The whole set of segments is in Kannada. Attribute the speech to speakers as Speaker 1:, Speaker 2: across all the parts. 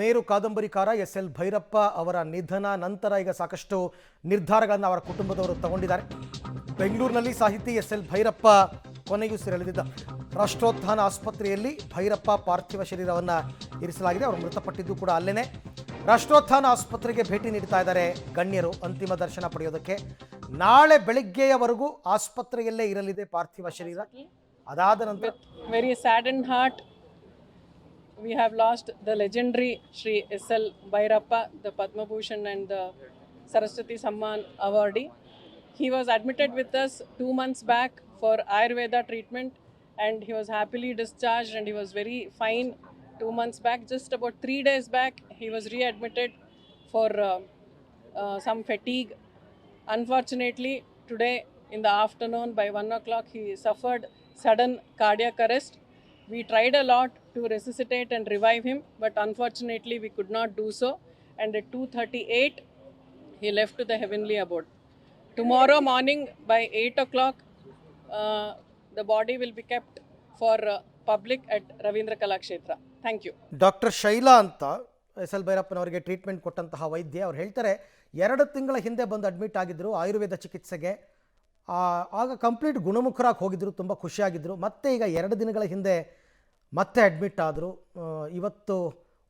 Speaker 1: ಮೇರು ಕಾದಂಬರಿಕಾರ ಎಸ್.ಎಲ್. ಭೈರಪ್ಪ ಅವರ ನಿಧನ ನಂತರ ಈಗ ಸಾಕಷ್ಟು ನಿರ್ಧಾರಗಳನ್ನು ಅವರ ಕುಟುಂಬದವರು ತಗೊಂಡಿದ್ದಾರೆ. ಬೆಂಗಳೂರಿನಲ್ಲಿ ಸಾಹಿತಿ ಎಸ್.ಎಲ್. ಭೈರಪ್ಪ ಕೊನೆಯುಸಿರೆಳೆದಿದ್ದ ರಾಷ್ಟ್ರೋತ್ಥಾನ ಆಸ್ಪತ್ರೆಯಲ್ಲಿ ಭೈರಪ್ಪ ಪಾರ್ಥಿವ ಶರೀರವನ್ನು ಇರಿಸಲಾಗಿದೆ. ಅವರು ಮೃತಪಟ್ಟಿದ್ದು ಕೂಡ ಅಲ್ಲೇನೆ. ರಾಷ್ಟ್ರೋತ್ಥಾನ ಆಸ್ಪತ್ರೆಗೆ ಭೇಟಿ ನೀಡ್ತಾ ಇದ್ದಾರೆ ಗಣ್ಯರು ಅಂತಿಮ ದರ್ಶನ ಪಡೆಯೋದಕ್ಕೆ. ನಾಳೆ ಬೆಳಗ್ಗೆಯವರೆಗೂ ಆಸ್ಪತ್ರೆಯಲ್ಲೇ ಇರಲಿದೆ ಪಾರ್ಥಿವ ಶರೀರ. ಅದಾದ ನಂತರ
Speaker 2: very saddened heart we have lost the legendary Shri S.L. Bhairappa, the Padma Bhushan and the Saraswati Samman awardee. He was admitted with us 2 months back for Ayurveda treatment and he was happily discharged and he was very fine 2 months back. Just about 3 days back, he was readmitted for some fatigue. Unfortunately, today in the afternoon by 1 o'clock, he suffered sudden cardiac arrest. We tried a lot to resuscitate and revive him, but unfortunately we could not do so. And at 2:38, he left to the heavenly abode. Tomorrow morning by 8 o'clock, the body will be kept for public at Ravindra Kalakshetra. Thank you.
Speaker 1: Doctor Shaila ಅಂತ ಎಸ್.ಎಲ್. ಭೈರಪ್ಪನವರಿಗೆ ಟ್ರೀಟ್ಮೆಂಟ್ ಕೊಟ್ಟಂತಹ ವೈದ್ಯ ಅವ್ರು ಹೇಳ್ತಾರೆ, 2 ತಿಂಗಳ ಹಿಂದೆ ಬಂದು ಅಡ್ಮಿಟ್ ಆಗಿದ್ದರು ಆಯುರ್ವೇದ ಚಿಕಿತ್ಸೆಗೆ. ಆಗ ಕಂಪ್ಲೀಟ್ ಗುಣಮುಖರಾಗಿ ಹೋಗಿದ್ದರು, ತುಂಬ ಖುಷಿಯಾಗಿದ್ದರು. ಮತ್ತೆ ಈಗ 2 ದಿನಗಳ ಹಿಂದೆ ಮತ್ತೆ ಅಡ್ಮಿಟ್ ಆದರು. ಇವತ್ತು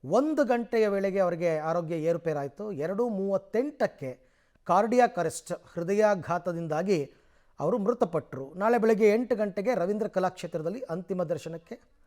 Speaker 1: 1 ಗಂಟೆಯ ವೇಳೆಗೆ ಅವರಿಗೆ ಆರೋಗ್ಯ ಏರುಪೇರಾಯಿತು. 2:38ಕ್ಕೆ ಕಾರ್ಡಿಯಾಕ್ ಅರೆಸ್ಟ್, ಹೃದಯಾಘಾತದಿಂದಾಗಿ ಅವರು ಮೃತಪಟ್ಟರು. ನಾಳೆ ಬೆಳಗ್ಗೆ 8 ಗಂಟೆಗೆ ರವೀಂದ್ರ ಕಲಾಕ್ಷೇತ್ರದಲ್ಲಿ ಅಂತಿಮ ದರ್ಶನಕ್ಕೆ